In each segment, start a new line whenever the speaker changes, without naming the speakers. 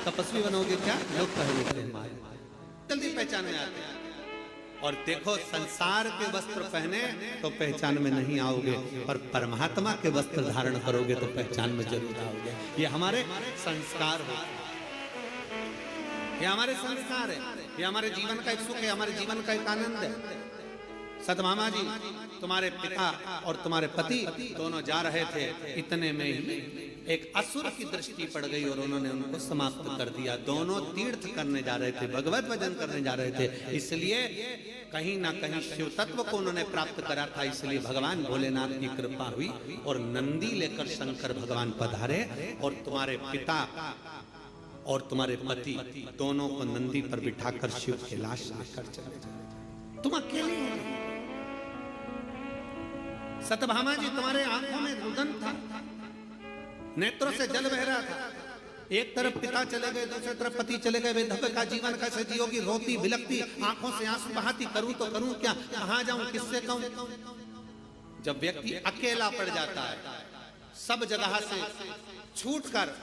तपस्वी बनोगे क्या, लोग कहेंगे माया। जल्दी पहचान में आते हैं। और देखो संसार के वस्त्र पहने तो पहचान में नहीं आओगे, पर परमात्मा के वस्त्र धारण करोगे तो पहचान में जरूर आओगे। ये हमारे संस्कार हो, ये हमारे संस्कार है, ये हमारे जीवन का एक सुख है, हमारे जीवन का एक आनंद है। सतभामा जी, तुम्हारे पिता और तुम्हारे पति दोनों जा रहे थे, इतने में ही एक असुर की दृष्टि पड़ गई और उन्होंने उनको समाप्त कर दिया। दोनों तीर्थ करने जा रहे थे, भगवत भजन करने जा रहे थे, इसलिए कहीं ना कहीं शिव तत्व को उन्होंने प्राप्त करा था। इसलिए भगवान भोलेनाथ की कृपा हुई और नंदी लेकर शंकर भगवान पधारे और तुम्हारे पिता और तुम्हारे पति दोनों को नंदी पर बिठाकर शिव कैलाश लेकर चले जाए। तुम अकेले हो। सतभामा जी, तुम्हारे आंखों में रुदन था, नेत्रों से जल बह रहा था। एक तरफ पिता चले गए, दूसरी तरफ पति चले गए। विधवा का जीवन कैसे जियोगी, रोती बिलखती, आंखों से आंसू बहाती, करूं तो करूं क्या, कहां जाऊं, किससे कहूं। जब व्यक्ति अकेला पड़ जाता है, सब जगह से छूटकर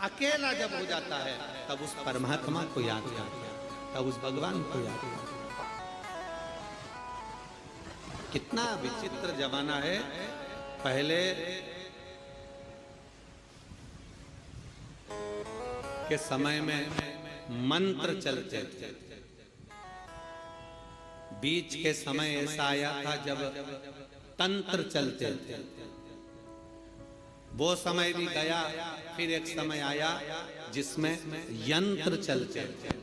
अकेला जब हो जाता है, तब उस परमात्मा को याद करता है, तब उस भगवान को याद करता है। कितना विचित्र जमाना है। पहले के समय में मंत्र चलते थे, बीच के समय ऐसा आया था जब तंत्र चलते थे। वो समय भी गया, फिर एक समय आया जिसमें यंत्र चलते थे,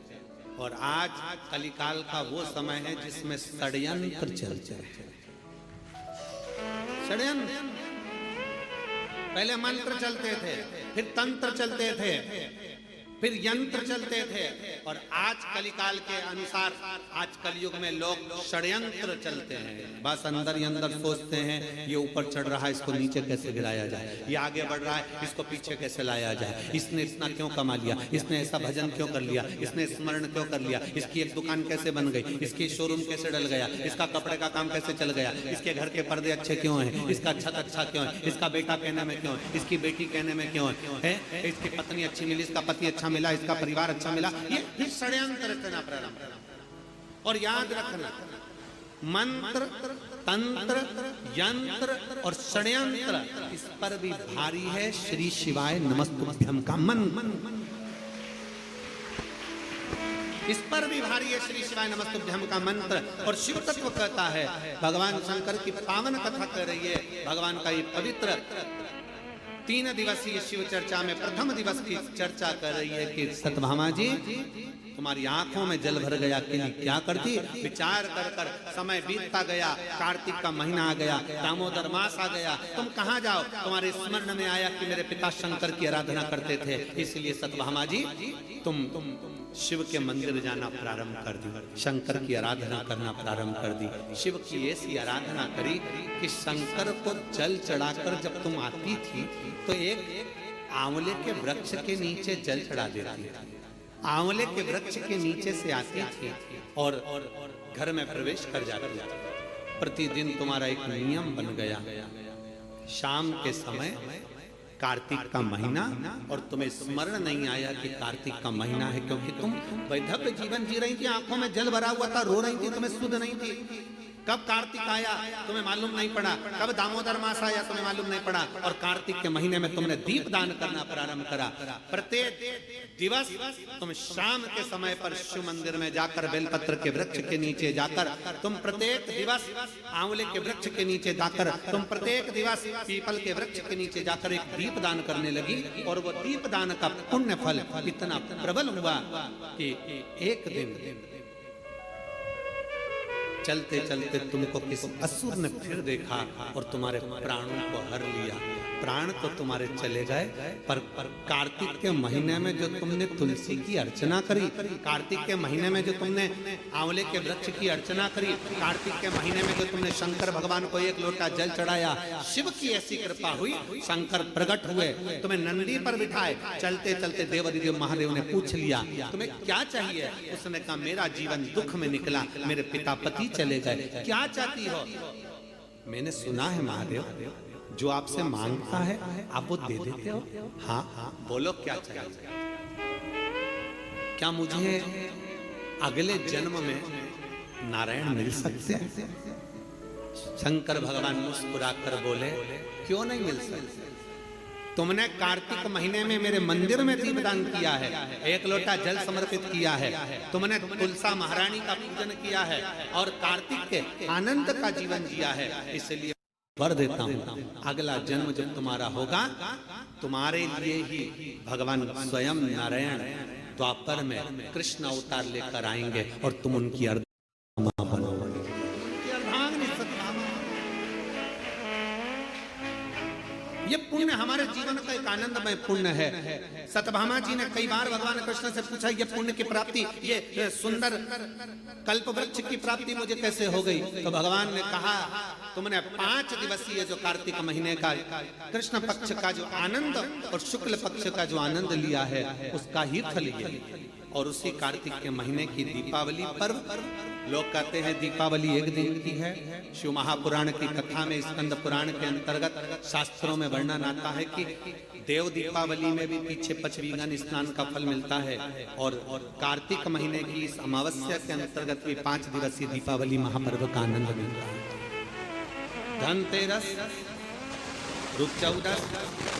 और आज कलिकाल का वो समय है जिसमें षड्यंत्र चलते हैं। षड्यंत्र, पहले मंत्र चलते थे, फिर तंत्र चलते थे, फिर यंत्र चलते थे, और आज कलिकाल के अनुसार आज कलयुग में लोग षड्यंत्र चलते हैं। बस अंदर ही अंदर सोचते हैं, ये ऊपर चढ़ रहा है, इसको नीचे कैसे गिराया जाए, ये आगे बढ़ रहा है, इसको पीछे कैसे लाया जाए, इसने इतना क्यों कमा लिया, इसने ऐसा भजन क्यों कर लिया, इसने स्मरण क्यों कर लिया, इसकी एक दुकान कैसे बन गई, इसकी शोरूम कैसे डल गया, इसका कपड़े का काम कैसे चल गया, इसके घर के पर्दे अच्छे क्यों हैं, इसका छत अच्छा क्यों है, इसका बेटा कहने में क्यों है, इसकी बेटी कहने में क्यों है, इसकी पत्नी अच्छी मिली, इसका पति अच्छा मिला, इसका परिवार अच्छा मिला। ये फिर षड्यंत्र रखना प्रारंभ। और याद रखना, मंत्र, तंत्र, यंत्र और षड्यंत्र, इस पर भी भारी है श्री शिवाय नमस्तुभ्यम का मन। इस पर भी भारी है श्री शिवाय नमस्तुभ्यम का मंत्र। और शिव तत्व कहता है, भगवान शंकर की पावन कथा कर रही है, भगवान का ये पवित्र 3 दिवसीय शिव चर्चा में प्रथम दिवस की चर्चा कर रही है कि सतभामा जी, तुम्हारी आंखों में जल भर गया कि क्या करती। विचार कर कर समय बीतता गया, कार्तिक का महीना आ गया, दामोदर मास आ गया, तुम कहाँ जाओ। तुम्हारे स्मरण में आया कि मेरे पिता शंकर की आराधना करते थे, इसलिए सतभामा जी तुम शिव के मंदिर जाना प्रारंभ कर दी, शंकर की आराधना करना प्रारंभ कर दी। शिव की ऐसी आराधना करी कि शंकर को जल चढ़ाकर जब तुम आती थी तो एक आंवले के वृक्ष के नीचे जल चढ़ा देती थी। आंवले के वृक्ष के नीचे से आती थी और घर में प्रवेश कर जाती थी। प्रतिदिन तुम्हारा एक नियम बन गया, शाम के समय कार्तिक का महीना, और तुम्हें स्मरण नहीं आया कि कार्तिक का महीना है, क्योंकि तुम वैधव्य जीवन जी रही थी, आंखों में जल भरा हुआ था, रो रही थी, तुम्हें सुध नहीं थी। कब कार्तिक आया तुम्हें मालूम नहीं पड़ा, कब दामोदर मास आया तुम्हें मालूम नहीं पड़ा, और कार्तिक के महीने में तुमने दीप दान करना प्रारंभ करा। प्रत्येक दिवस तुम शाम के समय पर शिव मंदिर में जाकर, बेलपत्र के वृक्ष के नीचे जाकर, तुम प्रत्येक दिवस आंवले के वृक्ष के नीचे जाकर, तुम प्रत्येक दिवस पीपल के वृक्ष के नीचे जाकर एक दीप दान करने लगी। और वो दीप दान का पुण्य फल इतना प्रबल हुआ कि एक दिन चलते चलते तुमको किसी असुर ने फिर देखा और तुम्हारे प्राणों को हर लिया। प्राण तो तुम्हारे चले गए, पर कार्तिक के महीने में जो तुमने तुलसी की अर्चना करी, कार्तिक के महीने में जो तुमने आंवले के वृक्ष की अर्चना करी, कार्तिक के महीने में जो तुमने शंकर भगवान को एक लोटा जल चढ़ाया, शिव की ऐसी कृपा हुई, शंकर प्रकट हुए, तुम्हें नंदी पर बिठाए। चलते चलते देवादिदेव महादेव ने पूछ लिया तुम्हें क्या चाहिए। उसने कहा मेरा जीवन दुख में निकला, मेरे पिता पति चले गए, क्या चाहती हो। मैंने सुना है महादेव जो आपसे मांगता है आप वो दे देते हो। हाँ हाँ बोलो क्या चाहिए। क्या मुझे अगले जन्म में नारायण मिल सकते हैं? शंकर भगवान मुस्कुराकर बोले, क्यों नहीं मिल सकते? तुमने कार्तिक महीने में मेरे मंदिर में दीपदान किया है, एक लोटा जल समर्पित किया है, तुमने तुलसा महारानी का पूजन किया है और कार्तिक के आनंद का जीवन जिया है, इसलिए वर देता हूं अगला जन्म जब तुम्हारा होगा, तुम्हारे लिए ही भगवान स्वयं नारायण द्वापर में कृष्ण अवतार लेकर आएंगे और तुम उनकी अर्धांगिनी बनोगे। ये पुण्य हमारे जीवन का एक आनंदमय पुण्य है। सत्यभामा जी ने कई बार भगवान कृष्ण से पूछा, ये पुण्य की प्राप्ति, ये सुंदर कल्प वृक्ष की प्राप्ति मुझे कैसे हो गई? तो भगवान ने कहा, तुमने 5 दिवसीय जो कार्तिक महीने का कृष्ण पक्ष का जो आनंद और शुक्ल पक्ष का जो आनंद लिया है, उसका ही फल ये। और उसी कार्तिक के महीने की दीपावली पर्व, लोग कहते हैं दीपावली एक दिन की है। शिव महापुराण की कथा में, स्कंद पुराण के अंतर्गत शास्त्रों में वर्णन आता है कि देव दीपावली में भी पीछे पचवीगन स्नान का फल मिलता है, और कार्तिक महीने की इस अमावस्या के अंतर्गत भी 5 दिवसीय दीपावली महापर्व का आनंद मिलता है। धनतेरस, रूप चौदस,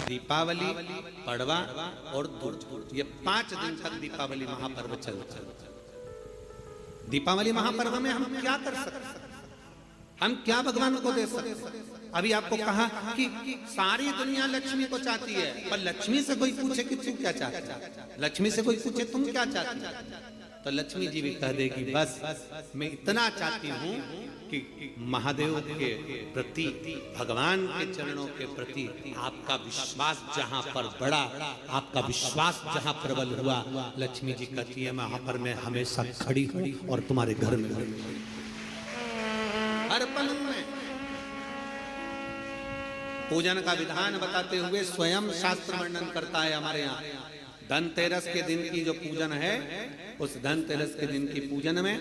दीपावली, पड़वा और दूज, ये 5 दिन तक दीपावली महापर्व चलता है। दीपावली महापर्व में हम क्या कर सकते, हम क्या भगवान को दे सकते? अभी आपको कहा कि सारी दुनिया लक्ष्मी को चाहती है, पर लक्ष्मी से कोई पूछे कि तू क्या चाहता है, लक्ष्मी से कोई पूछे तुम क्या चाहते हो, तो लक्ष्मी जी भी कह देगी, बस मैं इतना चाहती हूँ कि महादेव के प्रति, भगवान के चरणों के प्रति आपका विश्वास जहां पर बढ़ा, आपका विश्वास जहां प्रबल हुआ, लक्ष्मी जी कहती है वहां पर मैं हमेशा खड़ी हूं और तुम्हारे घर में हर पल में। पूजन का विधान बताते हुए स्वयं शास्त्र वर्णन करता है हमारे यहाँ। धनतेरस के दिन की जो पूजन है, उस धनतेरस के दिन की पूजन में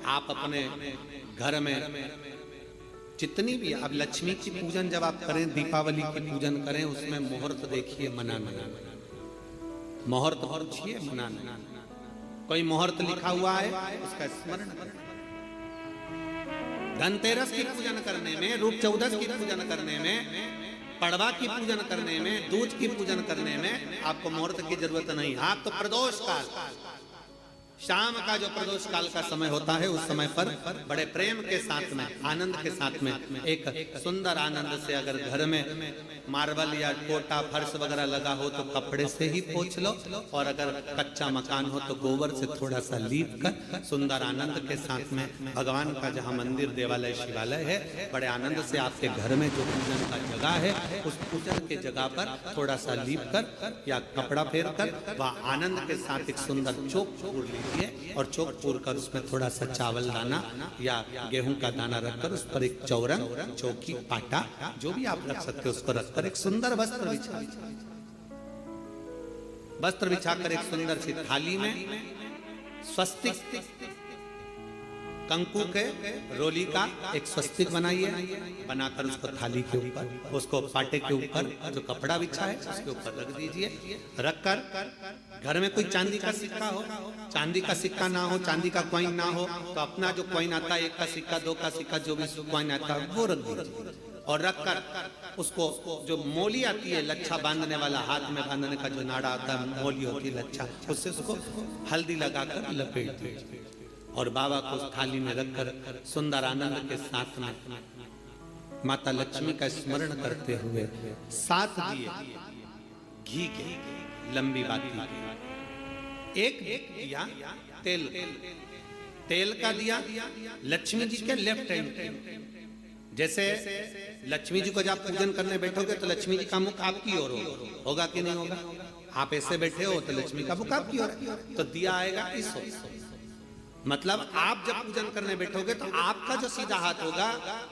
आप अपने घर में जितनी भी, अब लक्ष्मी की पूजन जब आप करें, दीपावली की पूजन करें, उसमें मुहूर्त देखिए, मनाना, मुहूर्त पूछिए, मनाना, कोई मुहूर्त लिखा हुआ है उसका स्मरण करें। धनतेरस की पूजन करने में, रूप चौदस की पूजन करने में, पड़वा की पूजन करने में, दूज की पूजन करने में आपको मुहूर्त की जरूरत नहीं। आप तो प्रदोष काल, शाम का जो प्रदोष काल का समय होता है, उस समय पर बड़े प्रेम के साथ में, आनंद के साथ में, एक सुंदर आनंद से अगर घर में मार्बल या कोटा फर्श वगैरह लगा हो तो कपड़े से ही पोंछ लो, और अगर कच्चा मकान हो तो गोबर से थोड़ा सा लीप कर सुंदर आनंद के साथ में भगवान का जहाँ मंदिर, देवालय, शिवालय है, बड़े आनंद से आपके घर में जो पूजन का जगह है, उस पूजन के जगह पर थोड़ा सा लीप कर या कपड़ा फेर कर वह आनंद के साथ एक सुंदर चौक पूर लीजिए, और चौक पूर कर उसमें थोड़ा सा चावल दाना या गेहूं का दाना रखकर उस पर एक चौरंग, चौकी, पाटा, जो भी आप रख सकते हो उसको रखकर एक सुंदर वस्त्र बिछाकर एक सुंदर सी थाली में स्वस्तिक, कंकु के रोली का एक स्वस्तिक बनाइए, बनाकर उसको थाली के ऊपर, उसको पाटे के ऊपर जो कपड़ा बिछा है उसके ऊपर रख दीजिए। रखकर घर में कोई चांदी का सिक्का हो, चांदी का सिक्का ना हो, चांदी का कॉइन ना हो, तो अपना जो कॉइन आता है, 1 का सिक्का, 2 का सिक्का, जो भी कॉइन आता है वो रख दीजिए। और रखकर उसको जो मोली आती है, लच्छा बांधने वाला, हाथ में बांधने का जो नाड़ा आता है, मोली होती है लच्छा, उससे उसको हल्दी लगाकर लपेट दीजिए और बाबा को उस थाली में रखकर सुंदर आनंद के साथ में माता लक्ष्मी का स्मरण करते हुए 7 दिए घी के, लंबी बाती, एक दिया तेल का दिया लक्ष्मी जी के लेफ्ट हैंड। जैसे लक्ष्मी जी को जब पूजन करने बैठोगे तो लक्ष्मी जी का मुख आपकी ओर होगा कि नहीं होगा? आप ऐसे बैठे हो तो लक्ष्मी का मुख आपकी ओर, तो दिया आएगा इस ओर। मतलब आप जब पूजन करने बैठोगे तो आपका जो सीधा हाथ होगा,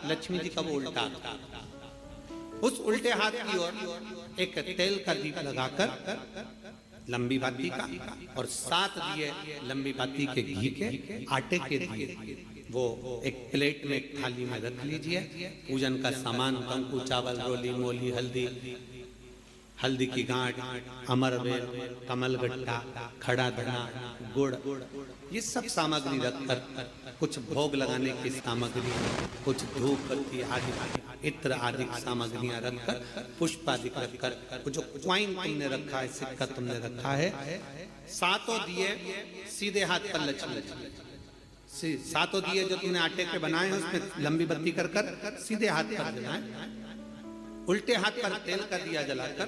लक्ष्मी जी का वो उल्टा, उस उल्टे हाथ की ओर एक तेल का दीप लगाकर लंबी बाती का, और 7 दिए लंबी बाती के घी के, आटे के दिए, वो एक प्लेट में, एक थाली में रख लीजिए। पूजन का सामान, कंकु, चावल, रोली, मोली, हल्दी, हल्दी की गांठ, अमरवेल, कमलगट्टा, खड़ा धना, गुड़, ये सब सामग्री रखकर कुछ भोग लगाने की सामग्री, कुछ धूप बत्ती आदि इत्र आदि सामग्रियां रखकर, पुष्प आदि रखकर, जो क्वाइन तुमने रखा है, सिक्का तुमने रखा है, सातों दिए सीधे हाथ पर लचीले, सातों दिए जो तुमने आटे के बनाए हैं उसमें लंबी बत्ती कर कर सीधे हाथ पर जलाएं, उल्टे हाथ पर तेल का दिया जलाकर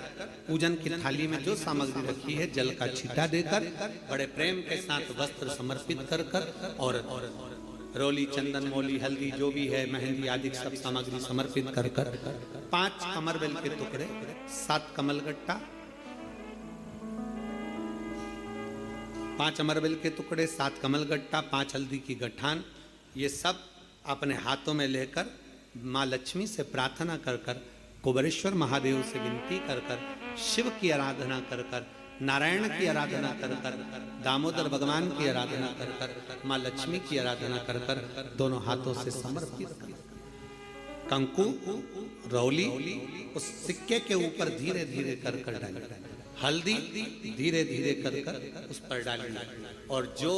पूजन की थाली में जो सामग्री रखी है जल का छींटा देकर बड़े प्रेम के साथ वस्त्र समर्पित कर कर और रोली, चंदन, मोली, हल्दी जो भी है, मेहंदी आदि सब सामग्री समर्पित कर कर 5 अमरवेल के टुकड़े, 7 कमलगट्टा, 5 अमरवेल के टुकड़े, 7 कमलगट्टा, 5 हल्दी की गठान, ये सब अपने हाथों में लेकर माँ लक्ष्मी से प्रार्थना कर कर, कुबेरेश्वर महादेव से विनती कर कर, शिव की आराधना कर कर, नारायण की आराधना कर कर, दामोदर भगवान की आराधना कर कर, माँ लक्ष्मी की आराधना कर कर दोनों हाथों से समर्पित कर कंकु, रौली उस सिक्के के ऊपर धीरे धीरे कर कर डालें, हल्दी धीरे धीरे कर कर उस पर डालें, और जो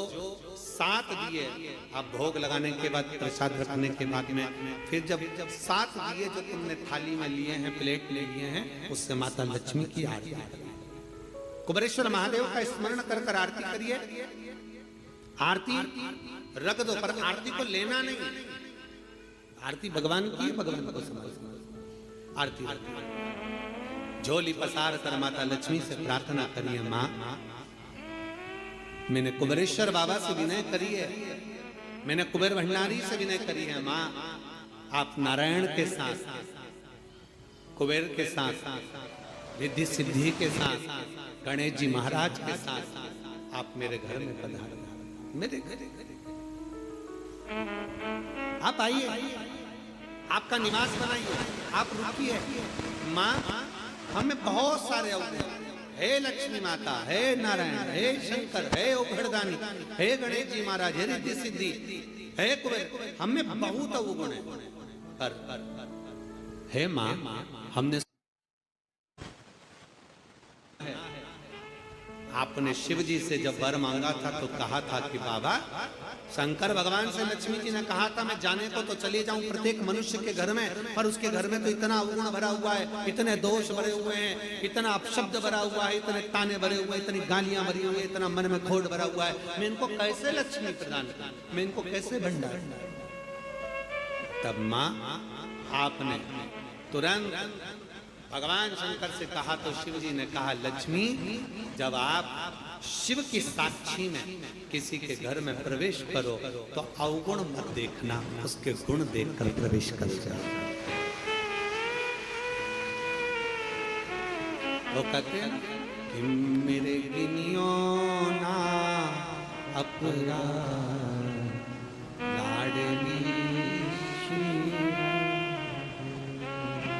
7 दिए आप भोग लगाने के बाद, प्रसाद रखने के बाद में, फिर जब 7 दिए जो तुमने थाली में लिए हैं, प्लेट में लिए हैं, उससे माता लक्ष्मी की आरती, कुबेरेश्वर महादेव का स्मरण कर कर आरती करिए। आरती रख दो, पर आरती को लेना नहीं, आरती भगवान की, भगवान को समझ, आरती झोली पसार कर माता लक्ष्मी से प्रार्थना करिए, माँ मैंने कुबेरेश्वर बाबा से विनय करी है, मैंने कुबेर भंडारी से विनय करी है, माँ आप नारायण के साथ, कुबेर के साथ, रिद्धि सिद्धि के साथ, गणेश जी महाराज के साथ आप मेरे घर में पधारो, मेरे घर आप आइए, आपका निवास बनाइए, आप रुकिए। माँ हमें बहुत सारे अवगुण, हे लक्ष्मी माता, हे नारायण, हे शंकर, हे उभरदानी, हे गणेश जी महाराज, हे रिद्धि सिद्धि, हे कुबेर, हमें बहुत अवगुण है, पर हे माँ हमने, आपने शिव जी से जब वर मांगा था तो कहा था कि बाबा, शंकर भगवान से लक्ष्मी जी ने कहा था मैं जाने को तो चले जाऊं प्रत्येक मनुष्य के घर में, पर उसके घर में तो इतना अवगुण भरा हुआ है, इतने दोष भरे हुए हैं, इतना अपशब्द भरा हुआ है, इतने ताने भरे हुए, इतनी गालियां भरी हुई है, इतना मन में खोट भरा हुआ है, मैं इनको कैसे लक्ष्मी प्रदान करूं, मैं इनको कैसे भंडार। तब माँ आपने तुरंत भगवान शंकर से कहा तो शिव जी ने कहा, लक्ष्मी जब आप शिव की साक्षी में किसी के घर में प्रवेश करो तो अवगुण मत देखना, उसके गुण देखकर प्रवेश कर जाओ। वो कहते हैं कि मेरे गिनियो ना अपराध लाडली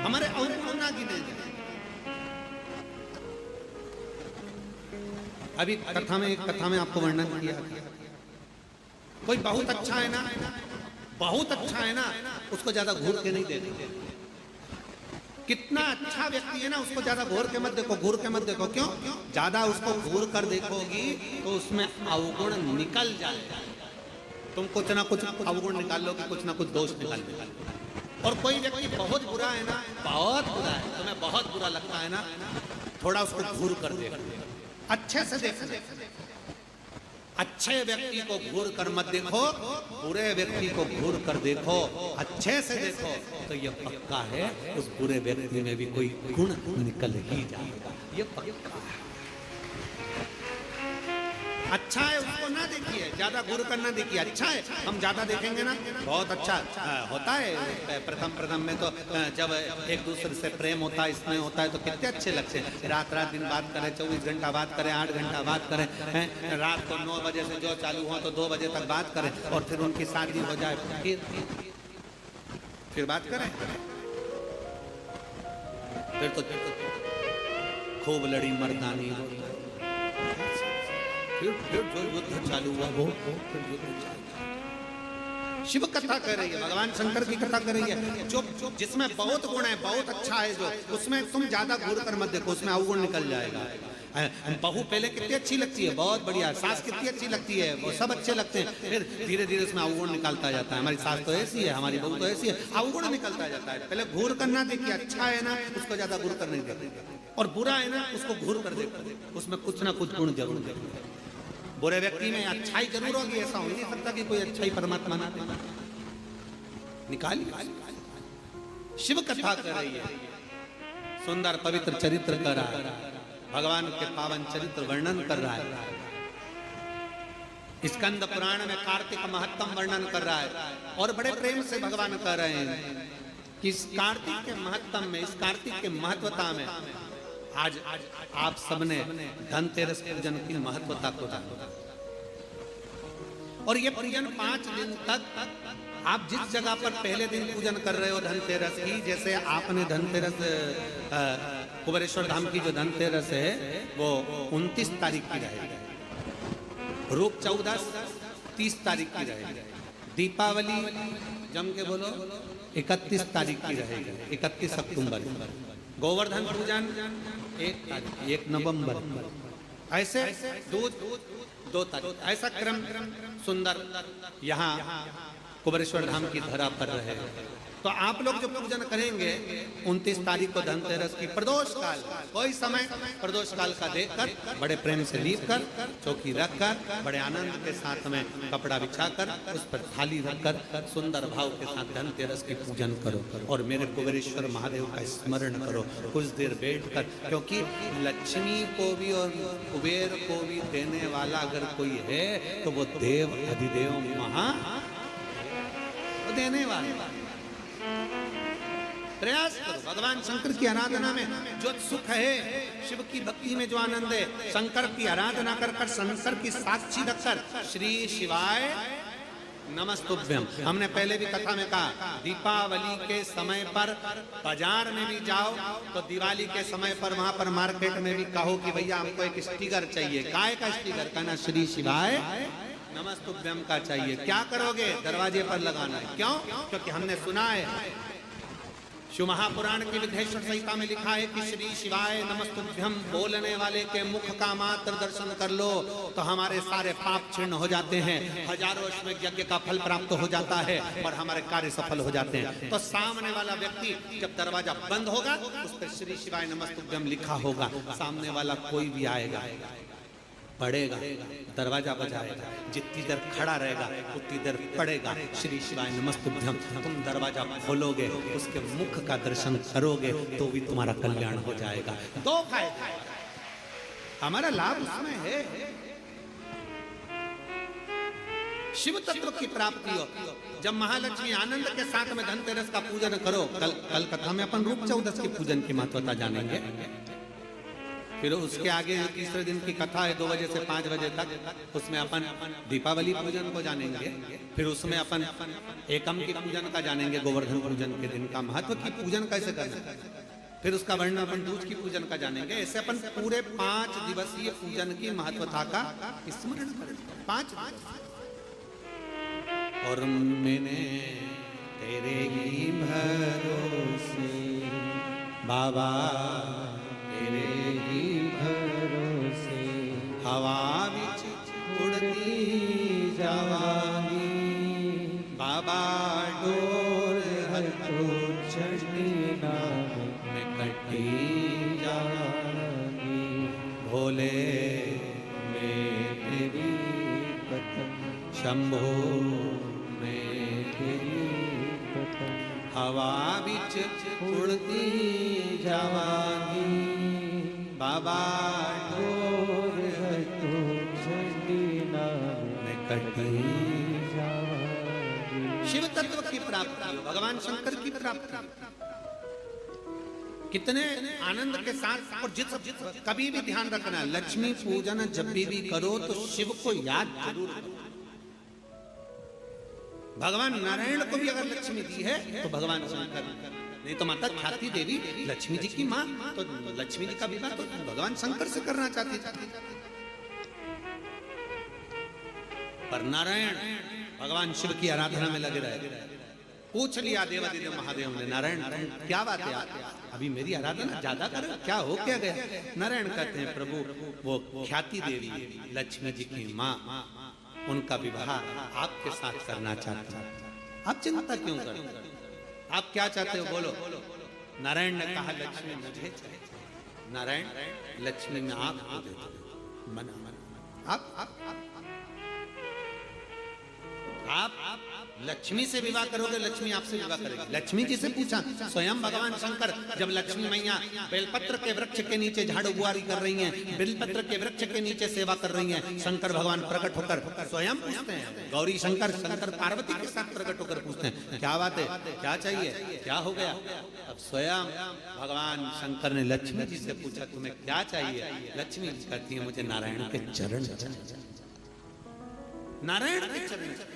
हमारे अवगुण ना गिने। अभी कथा में आपको वर्णन किया, कोई बहुत अच्छा है ना, बहुत अच्छा है ना, उसको ज्यादा घूर के नहीं देखो। कितना अच्छा व्यक्ति है ना, उसको ज्यादा घूर के मत देखो, घूर के मत देखो। क्यों? ज्यादा उसको घूर कर देखोगी तो उसमें अवगुण निकल जाएगा। तुम कुछ ना कुछ अवगुण निकाल लो कि कुछ ना कुछ दोष निकाल लो। और कोई व्यक्ति बहुत बुरा है ना, बहुत बुरा है, तुम्हें बहुत बुरा लगता है ना, थोड़ा उसको घूर कर देखो, अच्छे से देखो। अच्छे व्यक्ति को घूर कर मत देखो, बुरे व्यक्ति को घूर कर देखो, अच्छे से देखो, तो ये पक्का है उस बुरे व्यक्ति में भी कोई गुण निकल ही जाएगा, ये पक्का है। अच्छा है उसको ना देखिए, ज्यादा घूर कर ना देखिए। अच्छा है, हम ज्यादा देखेंगे ना, बहुत अच्छा होता है। प्रथम में तो जब एक दूसरे से प्रेम होता है, इसमें होता है, तो कितने अच्छे लगते हैं। रात दिन बात करें, 24 घंटा बात करें, 8 घंटा बात करें, रात को 9 बजे से जो चालू हो तो 2 बजे तक बात करें, और फिर उनकी शादी हो जाए, फिर बात करें, फिर तो खूब लड़ी मर्दानी, फिर जो युद्ध चालू हुआ वो फिर युद्ध चालू। शिव कथा कर रही है, भगवान शंकर की कथा कर रही है। जो जिसमें बहुत गुण है, बहुत अच्छा है, जो उसमें तुम ज्यादा घूर कर मत देखो, उसमें अवगुण निकल जाएगा। बहू पहले कितनी अच्छी लगती है, बहुत बढ़िया, सास कितनी अच्छी लगती है, वो सब अच्छे लगते हैं, फिर धीरे धीरे उसमें अवगुण निकलता जाता है। हमारी सास तो ऐसी है, हमारी बहू तो ऐसी है, अवगुण निकलता जाता है। पहले घूर करना देखिए, अच्छा है ना उसको ज्यादा घूर कर नहीं देखते, और बुरा है ना उसको घूर कर देखते, उसमें कुछ ना कुछ गुण जरूर देखते। बुरे व्यक्ति में अच्छाई जरूर होगी, ऐसा हो नहीं सकता कि कोई अच्छाई परमात्मा ना दे। निकालिए, शिव कथा कर रही है, सुंदर पवित्र चरित्र कर रहा है, भगवान के पावन चरित्र वर्णन कर रहा है। स्कंद पुराण में कार्तिक महत्तम वर्णन कर रहा है, और बड़े प्रेम से भगवान कह रहे हैं कि इस कार्तिक के महत्तम में, इस कार्तिक के महत्वता में आज आप सबने धनतेरस पूजन की महत्वता को जाना, और ये पूजन 5 दिन तक आप जिस जगह पर पहले दिन पूजन कर रहे हो धनतेरस की, जैसे आपने धनतेरस कुबेरेश्वर धाम की जो धनतेरस है वो 29 तारीख की रहेगी, रूप 14 30 तारीख की रहेगी, दीपावली जम के बोलो 31 तारीख की रहेगी, 31 अक्टूबर, गोवर्धन पूजन 1 नवंबर, ऐसे 2 तारीख, ऐसा क्रम सुंदर यहाँ कुबेरेश्वर धाम की धरा पर रहे। तो आप लोग जो पूजन करेंगे 29 तारीख को धनतेरस की, प्रदोष काल, कोई समय प्रदोष काल का देखकर बड़े प्रेम से लीप कर, चौकी रखकर, बड़े आनंद के साथ में कपड़ा बिछाकर, उस पर थाली रखकर सुंदर भाव के साथ धनतेरस की पूजन करो, और मेरे कुबेरेश्वर महादेव का स्मरण करो कुछ देर बैठकर, क्योंकि लक्ष्मी को भी और कुबेर को भी देने वाला अगर कोई है तो वो देव अधिदेव महा देने वाला। प्रयास करो, भगवान शंकर की आराधना में जो सुख है, शिव की भक्ति में जो आनंद है, शंकर की आराधना कर कर, शंकर की साक्षी रखकर, श्री शिवाय नमस्तुभ्यम। हमने पहले भी कथा में कहा, दीपावली के समय पर बाजार में भी जाओ तो दिवाली के समय पर वहां पर मार्केट में भी कहो कि भैया हमको एक स्टिकर चाहिए, काय का स्टिकर, कहना श्री शिवाय नमस्तुभ्यम का चाहिए। क्या करोगे? दरवाजे पर लगाना है। क्यों? क्योंकि हमने सुना है, शिव महापुराण की विधेश्वर संहिता में लिखा है कि श्री शिवाय नमस्तुभ्यम बोलने वाले के मुख का मात्र दर्शन कर लो तो हमारे सारे पाप क्षीण हो जाते हैं, हजारों अश्वमेध यज्ञ का फल प्राप्त हो जाता है और हमारे कार्य सफल हो जाते हैं। तो सामने वाला व्यक्ति जब दरवाजा बंद होगा उस पर श्री शिवाय नमस्तुभ्यम लिखा होगा, सामने वाला कोई भी आएगा, पढ़ेगा, दरवाजा बजाएगा, जितनी देर खड़ा रहेगा उतनी देर पढ़ेगा श्री शिवाय नमस्तुभ्यम। तुम दरवाजा खोलोगे, उसके मुख का दर्शन करोगे तो भी तुम्हारा कल्याण हो जाएगा। 2 फायदे, हमारा लाभ उसमें है, शिव तत्व की प्राप्ति हो। जब महालक्ष्मी आनंद के साथ में धनतेरस का पूजन करो, कल कथा में अपन रूप 14 के पूजन की महत्वता जानेंगे। फिर उसके आगे तीसरे दिन की कथा है 2 बजे से 5 बजे तक, उसमें अपन दीपावली पूजन को जानेंगे। फिर उसमें अपन एकम की पूजन का जानेंगे, गोवर्धन पूजन के दिन का महत्व की पूजन कैसे करना। फिर उसका वर्णन अपन दूज की पूजन का जानेंगे। ऐसे अपन पूरे 5 दिवसीय पूजन की महत्वता का स्मरण करेंगे। 5 और मैंने तेरे ही भरोसे बाबा, तेरे ही भरोसे हवा विच उड़ती जावांगी, बाबा डोर हर तो चढ़ी नाम में कटी जावांगी, भोले मैं तेरी पतंग, शंभो मैं तेरी पतंग, हवा विच उड़ती जावांगी, बाबा डोर है तो झंडी नाम में कटी जावांगी। शिव तत्व की प्राप्ति, भगवान शंकर की प्राप्ति कितने आनंद के साथ। और जिस कभी भी ध्यान रखना, लक्ष्मी पूजन जब भी करो तो शिव को याद जरूर करो। भगवान नारायण को भी अगर लक्ष्मी दी है तो भगवान शंकर, नहीं तो माता ख्याति देवी लक्ष्मी जी की माँ, तो लक्ष्मी जी का विवाह तो भगवान शंकर से करना चाहती थी। पर नारायण भगवान शिव की आराधना में लगे रहे। पूछ लिया देवादिदेव महादेव ने, नारायण क्या बात है, अभी मेरी आराधना ज्यादा कर, क्या हो क्या गया? नारायण कहते हैं, प्रभु वो ख्याति देवी लक्ष्मी जी की माँ, उनका विवाह आपके साथ करना चाहता हूं। आप चिंता क्यों करते, आप क्या चाहते हो बोलो? नारायण ने कहा, लक्ष्मी मुझे चाहिए। नारायण, लक्ष्मी में आपको दे दो। मना आप लक्ष्मी से विवाह करोगे, लक्ष्मी आपसे विवाह करेगी। लक्ष्मी जी से पूछा, स्वयं भगवान शंकर जब लक्ष्मी मैया बेलपत्र के वृक्ष के नीचे झाड़ू बुआरी कर रही हैं, बेलपत्र के वृक्ष के नीचे सेवा कर रही हैं, शंकर भगवान प्रकट होकर स्वयं पूछते हैं, गौरी शंकर, शंकर पार्वती के साथ प्रकट होकर पूछते हैं, क्या बात है, क्या चाहिए, क्या हो गया? अब स्वयं भगवान शंकर ने लक्ष्मी जी से पूछा, तुम्हें क्या चाहिए? लक्ष्मी जी कहती है, मुझे नारायण के चरण चाहिए। नारायण के चरण।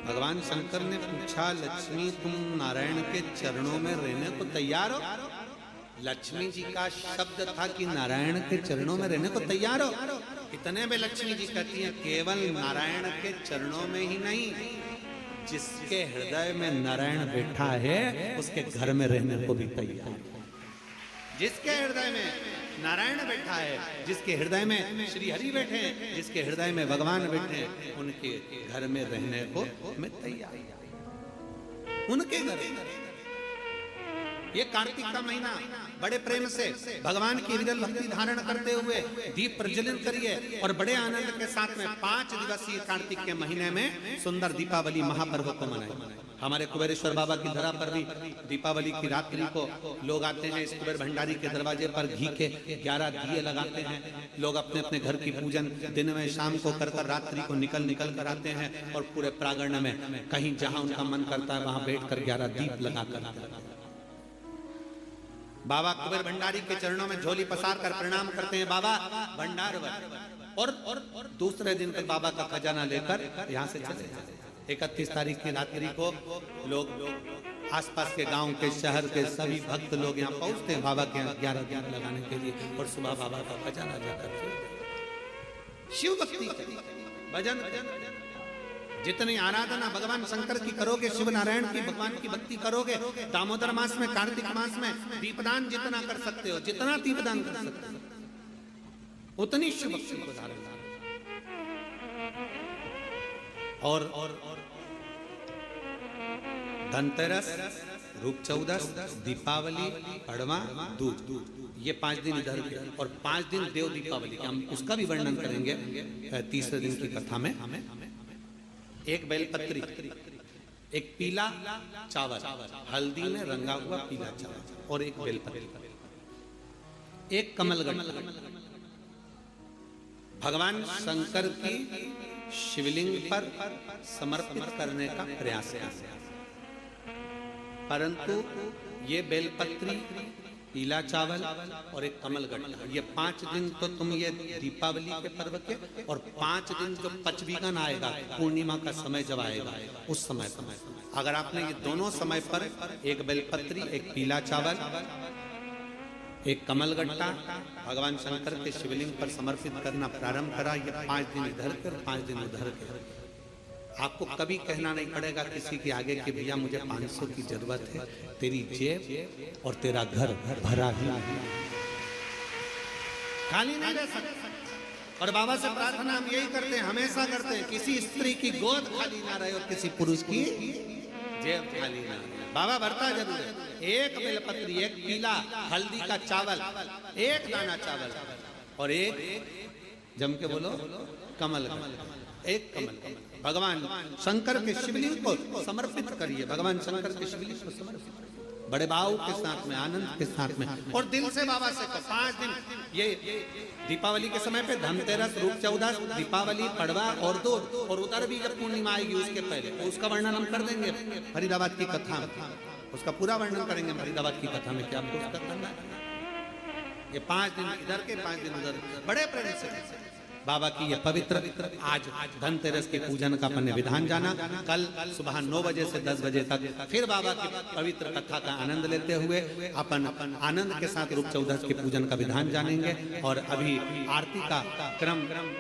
भगवान शंकर ने पूछा, लक्ष्मी तुम नारायण के चरणों में रहने को तैयार हो? लक्ष्मी जी का शब्द था कि नारायण के चरणों में रहने को तैयार हो। इतने में लक्ष्मी जी कहती हैं, केवल नारायण के चरणों में ही नहीं, जिसके हृदय में नारायण बैठा है उसके घर में रहने को भी तैयार। जिसके हृदय में नारायण बैठा है, जिसके हृदय में श्री हरि बैठे हैं, जिसके हृदय में भगवान बैठे हैं, उनके घर में रहने को मैं तैयार। उनके घर, ये कार्तिक का महीना बड़े प्रेम से भगवान की हृदय भक्ति धारण करते हुए दीप प्रज्वलित करिए और बड़े आनंद के साथ में 5 दिवसीय कार्तिक के महीने में सुंदर दीपावली महापर्व को मनाएं। हमारे कुबेरेश्वर बाबा की धरा पर भी दीपावली की रात्रि को लोग आते हैं, इस कुबेर भंडारी के दरवाजे पर घी के 11 दिए लगाते हैं। लोग अपने अपने घर की पूजन दिन में शाम को कर रात्रि को निकल कर आते हैं और पूरे प्रांगण में कहीं जहां उनका मन करता है वहां बैठकर 11 दीप लगाकर बाबा कुबेर भंडारी के चरणों में झोली पसार कर प्रणाम करते हैं, बाबा भंडार और दूसरे दिन तक बाबा का खजाना लेकर यहाँ से चले जाते हैं। 31 तारीख की रात्रि को लोग आसपास के गांव के शहर के सभी भक्त लोग यहाँ पहुंचते हैं बाबा के 11 दीप लगाने के लिए और सुबह बाबा का खजाना जाकर शिव भक्ति भजन। जितनी आराधना भगवान शंकर की करोगे, शिव नारायण की भगवान की भक्ति करोगे, दामोदर मास में, कार्तिक मास में दीपदान जितना कर सकते हो, जितना दीपदान कर सकते हो, उतनी शिव भक्ति को धारण। और धनतेरस, रूप चौदस, दीपावली, पड़वा, दूज, ये 5 दिन इधर के और 5 दिन देव दीपावली, हम उसका भी वर्णन करेंगे तीसरे दिन की कथा में। एक बेलपत्री, एक पीला चावल, हल्दी में रंगा हुआ पीला चावल और एक बेलपत्री, एक कमलगट्टा भगवान शंकर की शिवलिंग पर समर्पित करने का प्रयास है। परंतु ये बेलपत्री, पीला चावल और एक कमलगट्टा, ये 5 दिन तो तुम ये दीपावली के पर्व के और 5 दिन जो पचवीगन आएगा, पूर्णिमा का समय जब आएगा, उस समय अगर आपने ये दोनों समय पर एक बेलपत्री, एक पीला चावल, एक कमलगट्टा भगवान शंकर के शिवलिंग पर समर्पित करना प्रारंभ करा, ये 5 दिन इधर कर 5 दिन उधर कर, आपको कभी कहना नहीं पड़ेगा किसी के आगे कि भैया मुझे 500 की जरूरत है, तेरी जेब और तेरा घर भरा ही खाली नहीं रह सकता। और बाबा से प्रार्थना हम यही करते हैं, हमेशा करते हैं, किसी स्त्री की गोद खाली ना रहे और किसी पुरुष की जेब खाली ना रहे। बाबा भरता जरूर है। एक बेलपत्री, एक पीला हल्दी का चावल, एक दाना चावल और एक जम के बोलो कमल, एक कमल भगवान शंकर के शिवलिंग को समर्पित करिए। भगवान शंकर के शिवलिंग को समर्पित बड़े भाव के साथ में, आनंद के साथ में और दिल से बाबा से 5 दिन ये दीपावली के समय पे धनतेरस, रूप चौदस, दीपावली, पड़वा और दूज और उधर भी जब पूर्णिमा आएगी उसके पहले, तो उसका वर्णन हम कर देंगे फरीदाबाद की कथा में, उसका पूरा वर्णन करेंगे फरीदाबाद की कथा में। क्या आपको उसका करना है? ये 5 दिन इधर के 5 दिन उधर, बड़े प्रेम से बाबा की ये पवित्र आज धनतेरस के पूजन का अपन ने विधान जाना। कल सुबह 9 बजे से 10 बजे तक फिर बाबा की पवित्र कथा का आनंद लेते हुए अपन आनंद के साथ रूप चौदस के पूजन का विधान जानेंगे। और अभी आरती का क्रम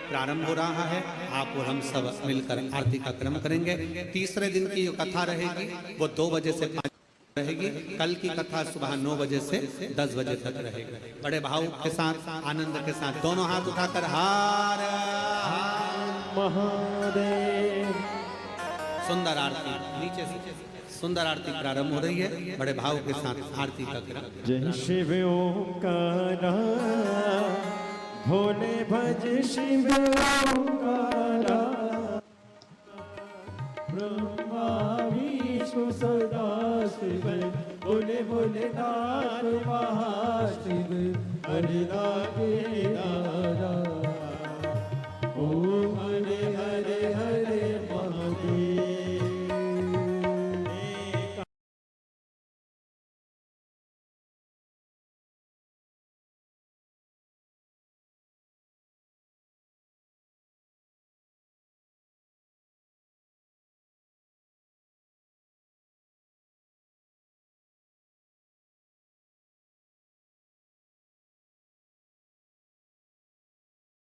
प्रारंभ हो रहा है। आप और हम सब मिलकर आरती का क्रम करेंगे। तीसरे दिन की जो कथा रहेगी वो 2 बजे से 5 रहेगी। कल की कथा सुबह 9 बजे से 10 बजे तक रहेगी। बड़े भाव के साथ आनंद के साथ दोनों हाथ उठाकर हार महादेव। सुंदर आरती नीचे से सुंदर आरती प्रारंभ हो रही है। बड़े भाव के साथ आरती का क्रम।
जय शिव ओंकारा भोले भज शिव ओंकारा ब्रह्मा विष्णु सदा शिव भोले भोलेनाथ महाशिव हरि नाम